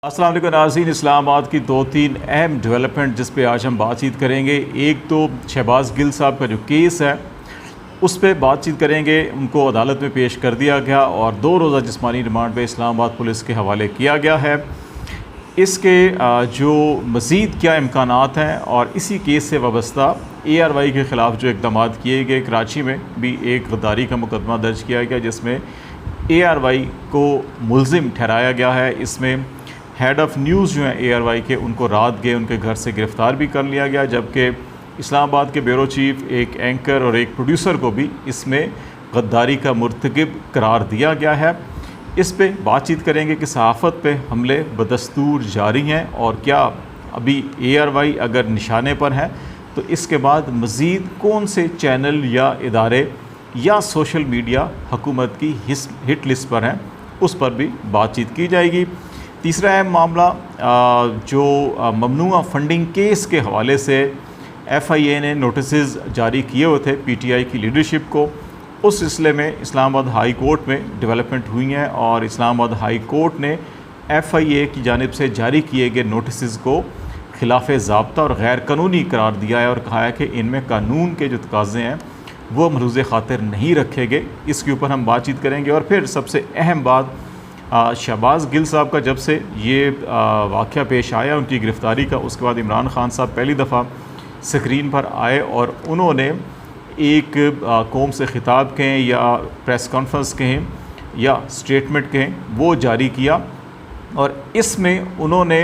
अस्सलाम वालेकुम नाज़रीन। इस्लामाबाद की दो तीन अहम डेवलपमेंट जिस पे आज हम बातचीत करेंगे। एक तो शहबाज गिल साहब का जो केस है उस पर बातचीत करेंगे। उनको अदालत में पेश कर दिया गया और 2 रोज़ा जिस्मानी रिमांड पे इस्लामाबाद पुलिस के हवाले किया गया है। इसके जो मज़ीद क्या इम्कानात हैं और इसी केस से वाबस्ता ARY के ख़िलाफ़ जो इक़दाम किए गए। कराची में भी एक गद्दारी का मुकदमा दर्ज किया गया जिसमें ARY को मुल्ज़िम ठहराया गया है। इसमें हेड ऑफ़ न्यूज़ जो हैं ARY के, उनको रात गए उनके घर से गिरफ़्तार भी कर लिया गया, जबकि इस्लामाबाद के ब्यूरो चीफ़, एक एंकर और एक प्रोड्यूसर को भी इसमें गद्दारी का मुर्तकिब करार दिया गया है। इस पे बातचीत करेंगे कि सहाफ़त पे हमले बदस्तूर जारी हैं और क्या अभी ARY अगर निशाने पर है तो इसके बाद मज़ीद कौन से चैनल या इदारे या सोशल मीडिया हुकूमत की हिट लिस्ट पर हैं, उस पर भी बातचीत की जाएगी। तीसरा अहम मामला जो ममनुआ फंडिंग केस के हवाले से FIA ने नोटिस जारी किए हुए थे PTI की लीडरशिप को। उस सिलसिले में इस्लामाबाद हाई कोर्ट में डेवलपमेंट हुई हैं और इस्लामाबाद हाई कोर्ट ने FIA की जानिब से जारी किए गए नोटिस को खिलाफ ज़ाब्ता और गैर कानूनी करार दिया है और कहा है कि इनमें कानून के जो तकाज़े हैं वो मलूज़ ख़ातिर नहीं रखे गए। इसके ऊपर हम बातचीत करेंगे। और फिर सबसे अहम बात, शहबाज गिल साहब का जब से ये वाक़या पेश आया उनकी गिरफ़्तारी का, उसके बाद इमरान खान साहब पहली दफ़ा स्क्रीन पर आए और उन्होंने एक कौम से ख़िताब कहें या प्रेस कॉन्फ्रेंस कहें या स्टेटमेंट कहें, वो जारी किया और इसमें उन्होंने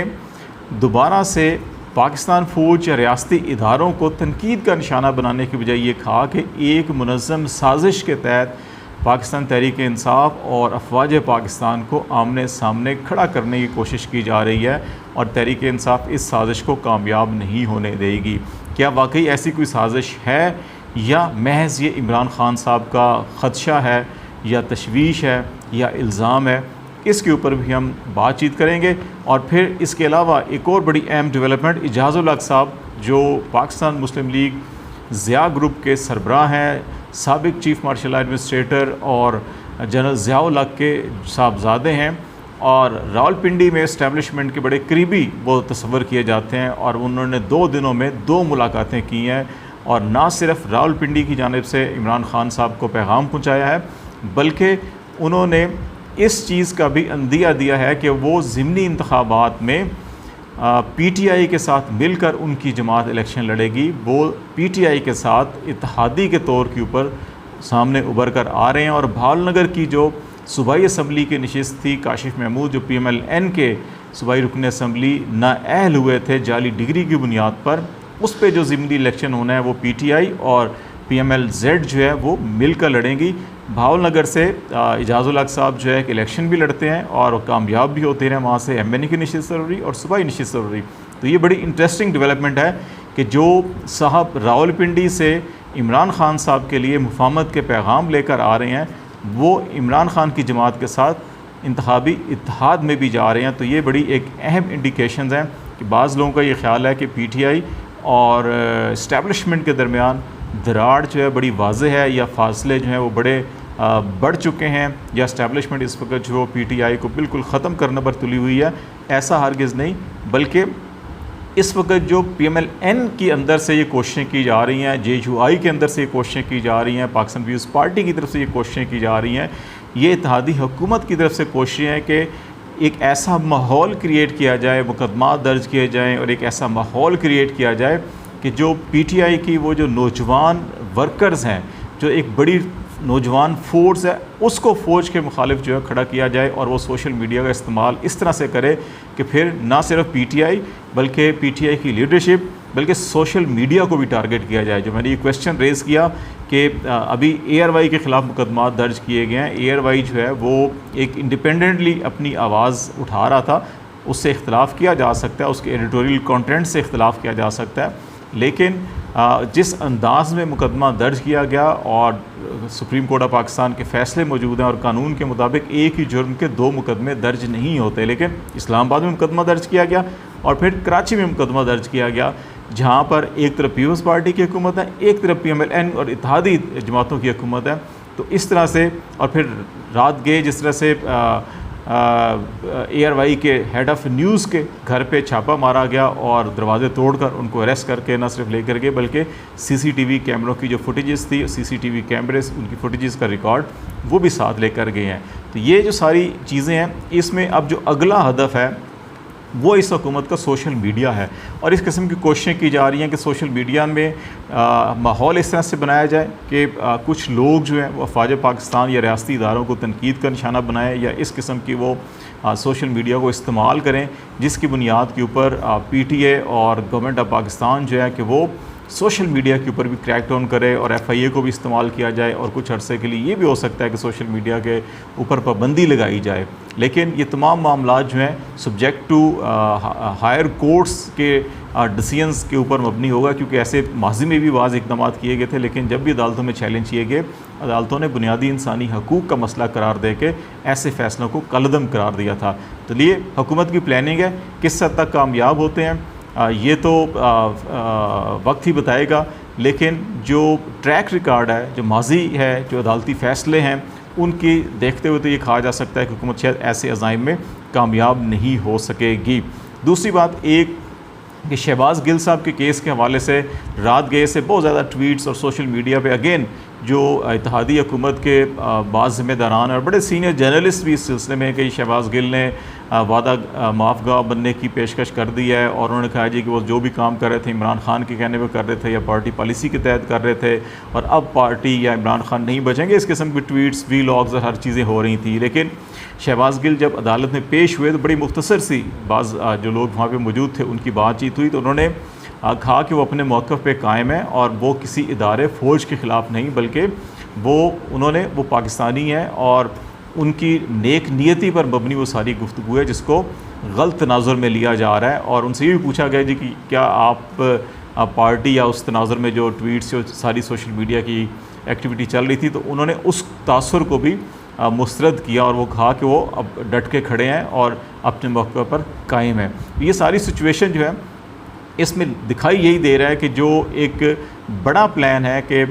दोबारा से पाकिस्तान फ़ौज या रियासती इदारों को तनकीद का निशाना बनाने की बजाय ये कहा कि एक मुनज़्ज़म साजिश के तहत पाकिस्तान तहरीक इंसाफ और अफवाज पाकिस्तान को आमने सामने खड़ा करने की कोशिश की जा रही है और तहरीक इंसाफ इस साजिश को कामयाब नहीं होने देगी। क्या वाकई ऐसी कोई साजिश है या महज ये इमरान खान साहब का ख़दशा है या तशवीश है या इल्ज़ाम है, इसके ऊपर भी हम बातचीत करेंगे। और फिर इसके अलावा एक और बड़ी अहम डेवलपमेंट, एजाज़ुल हक साहब जो पाकिस्तान मुस्लिम लीग ज़िया ग्रुप के सरबराह हैं, साबिक चीफ़ मार्शल एडमिनिस्ट्रेटर और जनरल ज़ियाउल हक के साहबजादे हैं और रावलपिंडी में इस्टेब्लिशमेंट के बड़े करीबी वो तस्वर किए जाते हैं और उन्होंने 2 दिनों में 2 मुलाकातें की हैं और ना सिर्फ रावलपिंडी की जानिब से इमरान खान साहब को पैगाम पहुँचाया है, बल्कि उन्होंने इस चीज़ का भी अंदिया दिया है कि वो ज़िमनी इंतखाबात में PTI के साथ मिलकर उनकी जमात इलेक्शन लड़ेगी। वो PTI के साथ इत्तेहादी के तौर के ऊपर सामने उभर कर आ रहे हैं और भावलनगर की जो सूबाई असम्बली की नशिस्त थी, काशिफ महमूद जो PMLN के सूबाई रुकन असम्बली नाअहल हुए थे जाली डिग्री की बुनियाद पर, उस पर जो ज़िमनी इलेक्शन होना है वो PTI और PMLZ जो है वो मिलकर लड़ेंगी। भावलनगर से एजाज़ुल हक साहब जो है कि इलेक्शन भी लड़ते हैं और कामयाब भी होते हैं, वहाँ से MNA की नशिस्त ज़रूरी और सूबाई नशिस्त ज़रूरी। तो ये बड़ी इंटरेस्टिंग डेवलपमेंट है कि जो साहब रावलपिंडी से इमरान खान साहब के लिए मुफाहमत के पैगाम लेकर आ रहे हैं, वो इमरान खान की जमात के साथ इंतखाबी इत्तेहाद में भी जा रहे हैं। तो ये बड़ी एक अहम इंडिकेशंस हैं कि बाज़ लोगों का ये ख्याल है कि PTI और इस्टेब्लिशमेंट के दरमियान दरार जो है बड़ी वाज़ेह है या फासले जो हैं वो बड़े बढ़ चुके हैं या इस्टेब्लिशमेंट इस वक्त जो PTI को बिल्कुल ख़त्म करने पर तुली हुई है। ऐसा हरगिज़ नहीं, बल्कि इस वक्त जो PMLN के अंदर से ये कोशिशें की जा रही हैं, JUI के अंदर से ये कोशिशें की जा रही हैं, पाकिस्तान पीपल्स पार्टी की तरफ से ये कोशिशें की जा रही हैं, ये इत्तेहादी हुकूमत की तरफ से कोशिशें हैं कि एक ऐसा माहौल क्रिएट किया जाए, मुकदमा दर्ज किए जाएँ और एक ऐसा माहौल क्रिएट किया जाए कि जो PTI की वो जो नौजवान वर्कर्स हैं, जो एक बड़ी नौजवान फ़ोर्स है, उसको फ़ौज के मुखालिफ जो है खड़ा किया जाए और वो सोशल मीडिया का इस्तेमाल इस तरह से करे कि फिर ना सिर्फ PTI बल्कि PTI की लीडरशिप बल्कि सोशल मीडिया को भी टारगेट किया जाए। जो मैंने ये क्वेश्चन रेज़ किया कि अभी ARY के ख़िलाफ़ मुकदमा दर्ज किए गए हैं, ARY जो है वो एक इंडिपेंडेंटली अपनी आवाज़ उठा रहा था, उससे इख्तलाफ किया जा सकता है, उसके एडिटोरियल कंटेंट से इख्तलाफ किया जा सकता है, लेकिन जिस अंदाज़ में मुकदमा दर्ज किया गया और सुप्रीम कोर्ट ऑफ पाकिस्तान के फ़ैसले मौजूद हैं और कानून के मुताबिक एक ही जुर्म के 2 मुकदमे दर्ज नहीं होते, लेकिन इस्लामाबाद में मुकदमा दर्ज किया गया और फिर कराची में मुकदमा दर्ज किया गया, जहाँ पर एक तरफ पीपल्स पार्टी की हुकूमत है, एक तरफ PMLN और इत्तेहादी जमातों की हुकूमत है। तो इस तरह से और फिर रात गए जिस तरह से ARY के हेड ऑफ़ न्यूज़ के घर पे छापा मारा गया और दरवाजे तोड़कर उनको अरेस्ट करके न सिर्फ लेकर गए बल्कि CCTV कैमरों की जो फुटेजेस थी, CCTV कैमरे उनकी फुटेजेस का रिकॉर्ड वो भी साथ लेकर गए हैं। तो ये जो सारी चीज़ें हैं, इसमें अब जो अगला हदफ है वो इस हुकूमत का सोशल मीडिया है और इस किस्म की कोशिशें की जा रही हैं कि सोशल मीडिया में माहौल इस तरह से बनाया जाए कि कुछ लोग जो हैं वो अफवाज पाकिस्तान या रियासती इदारों को तनकीद का निशाना बनाएं या इस किस्म की वो सोशल मीडिया को इस्तेमाल करें जिसकी बुनियाद के ऊपर PTA और गवर्नमेंट ऑफ पाकिस्तान जो है कि वो सोशल मीडिया के ऊपर भी क्रैकडाउन करे और FIA को भी इस्तेमाल किया जाए और कुछ अरसे के लिए ये भी हो सकता है कि सोशल मीडिया के ऊपर पाबंदी लगाई जाए। लेकिन ये तमाम मामला जो हैं सब्जेक्ट टू हायर कोर्ट्स के डिसीजंस के ऊपर मबनी होगा, क्योंकि ऐसे माजी में भी बाज़ इक़दाम किए गए थे, लेकिन जब भी अदालतों में चैलेंज किए गए अदालतों ने बुनियादी इंसानी हकूक़ का मसला करार दे के ऐसे फ़ैसलों को कलअदम करार दिया था। तो लिए हुकूमत की प्लानिंग है, किस हद तक कामयाब होते हैं ये तो वक्त ही बताएगा, लेकिन जो ट्रैक रिकॉर्ड है, जो माजी है, जो अदालती फ़ैसले हैं, उनकी देखते हुए तो ये कहा जा सकता है कि हुकूमत शायद ऐसे अज़ाइम में कामयाब नहीं हो सकेगी। दूसरी बात एक कि शहबाज गिल साहब के केस के हवाले से रात गए से बहुत ज़्यादा ट्वीट्स और सोशल मीडिया पे अगेन जो इत्तेहादी हुकूमत के बाज़ ज़िम्मेदारान और बड़े सीनियर जर्नलिस्ट भी इस सिलसिले में कि शहबाज गिल ने वादा माफगा बनने की पेशकश कर दी है और उन्होंने कहा जी कि वो जो भी काम कर रहे थे इमरान खान के कहने पर कर रहे थे या पार्टी पॉलिसी के तहत कर रहे थे और अब पार्टी या इमरान खान नहीं बचेंगे, इस किस्म की ट्वीट्स वीलॉग्स और हर चीज़ें हो रही थी। लेकिन शहबाज गिल जब अदालत में पेश हुए तो बड़ी मुख्तसर सी बाज़ जो लोग वहाँ पर मौजूद थे उनकी बातचीत हुई तो उन्होंने कहा कि वो अपने मौक़िफ़ पे कायम है और वो किसी इदारे फ़ौज के ख़िलाफ़ नहीं बल्कि वो पाकिस्तानी है और उनकी नेक नियति पर मबनी वो सारी गुफ्तगू है जिसको गलत तनाजुर में लिया जा रहा है। और उनसे ये भी पूछा गया जी कि क्या आप पार्टी या उस तनाजुर में जो ट्वीट्स जो सारी सोशल मीडिया की एक्टिविटी चल रही थी तो उन्होंने उस तासुर को भी मुस्तरद किया और वो कहा कि वो अब डट के खड़े हैं और अपने मौक़े पर कायम है। ये सारी सिचुएशन जो है इसमें दिखाई यही दे रहा है कि जो एक बड़ा प्लान है कि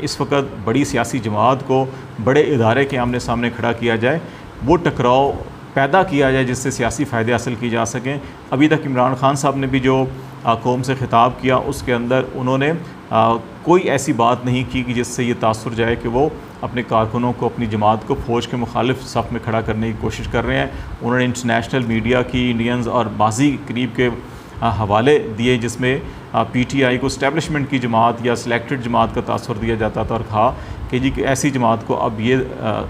इस वक्त बड़ी सियासी जमात को बड़े इदारे के आमने सामने खड़ा किया जाए, वो टकराव पैदा किया जाए जिससे सियासी फ़ायदे हासिल किए जा सकें। अभी तक इमरान खान साहब ने भी जो कौम से ख़िताब किया उसके अंदर उन्होंने कोई ऐसी बात नहीं की कि जिससे ये तासुर जाए कि वो अपने कारकुनों को, अपनी जमात को फ़ौज के मुखालिफ सफ़ में खड़ा करने की कोशिश कर रहे हैं। उन्होंने इंटरनेशनल मीडिया की इंडियंस और माजी करीब के हवाले दिए जिसमें PTI को इस्टेब्लिशमेंट की जमात या सिलेक्टेड जमात का तासुर दिया जाता था और कहा कि जी कि ऐसी जमात को अब ये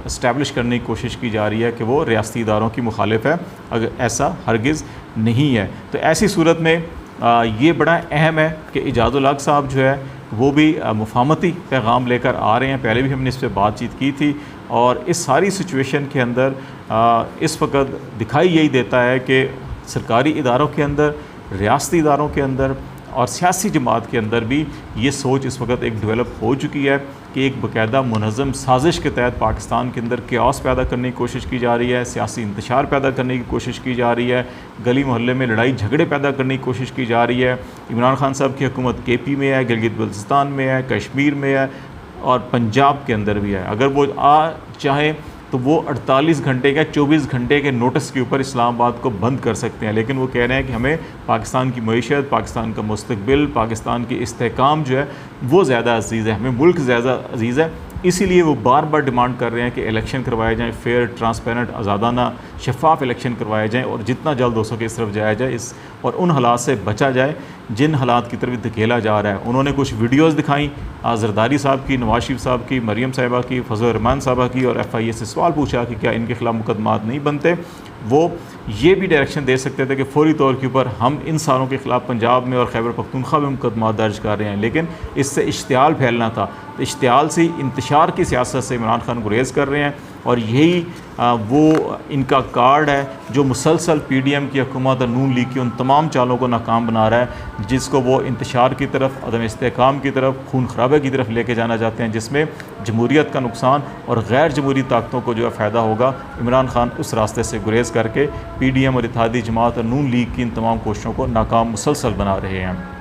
इस्टेब्लिश करने की कोशिश की जा रही है कि वो रियासती इदारों की मुखालिफ है, अगर ऐसा हरगिज़ नहीं है। तो ऐसी सूरत में ये बड़ा अहम है कि इजाज़ुल हक़ साहब जो है वो भी मुफाहमती पैगाम लेकर आ रहे हैं। पहले भी हमने इस पर बातचीत की थी और इस सारी सिचुएशन के अंदर इस वक्त दिखाई यही देता है कि सरकारी इदारों के अंदर, रियासती इदारों के अंदर और सियासी जमात के अंदर भी ये सोच इस वक्त एक डेवलप हो चुकी है कि एक बाकायदा मुनज़्ज़म साजिश के तहत पाकिस्तान के अंदर क्यास पैदा करने की कोशिश की जा रही है, सियासी इंतशार पैदा करने की कोशिश की जा रही है, गली मोहल्ले में लड़ाई झगड़े पैदा करने की कोशिश की जा रही है। इमरान खान साहब की हुकूमत KP में है, गिलगित बल्तिस्तान में है, कश्मीर में है और पंजाब के अंदर भी है। अगर वो चाहें तो वो 48 घंटे या 24 घंटे के नोटिस के ऊपर इस्लामाबाद को बंद कर सकते हैं, लेकिन वो कह रहे हैं कि हमें पाकिस्तान की मईशत, पाकिस्तान का मुस्तकबिल, पाकिस्तान की इस्तेहकाम जो है वो ज़्यादा अजीज़ है, हमें मुल्क ज़्यादा अजीज़ है। इसीलिए वो बार बार डिमांड कर रहे हैं कि इलेक्शन करवाए जाएँ, फेयर, ट्रांसपेरेंट, आज़ादाना, शफाफ इलेक्शन करवाए जाएँ और जितना जल्द हो सके इस तरफ जाया जाए इस और उन हालात से बचा जाए जिन हालात की तरफ धकेला जा रहा है। उन्होंने कुछ वीडियोज़ दिखाई जरदारी साहब की, नवाज शरीफ साहब की, मरीम साहिबा की, फजल रहमान साहिबा की और FIA से सवाल पूछा कि क्या इनके ख़िलाफ़ मुकदमात नहीं बनते। वो ये भी डायरेक्शन दे सकते थे कि फ़ौरी तौर के ऊपर हम इन सारों के ख़िलाफ़ पंजाब में और खैबर पख्तूनख्वा में मुकदमात दर्ज कर रहे हैं, लेकिन इससे इश्तियाल फैलना था। तो इश्तियाल से इंतशार की सियासत से इमरान खान गुरेज़ कर रहे हैं और यही वो इनका कार्ड है जो मुसलसल PDM की हुकूमत और नून लीग की उन तमाम चालों को नाकाम बना रहा है जिसको वो इंतशार की तरफ, अदम इस्तेहकाम की तरफ, खून खराबे की तरफ लेके जाना चाहते हैं, जिसमें जमहूरियत का नुकसान और गैर जमहूरी ताकतों को जो है फ़ायदा होगा। इमरान खान उस रास्ते से गुरेज़ करके PDM और इत्तेहादी जमात और नून लीग की इन तमाम कोशिशों को नाकाम मुसलसल बना रहे हैं।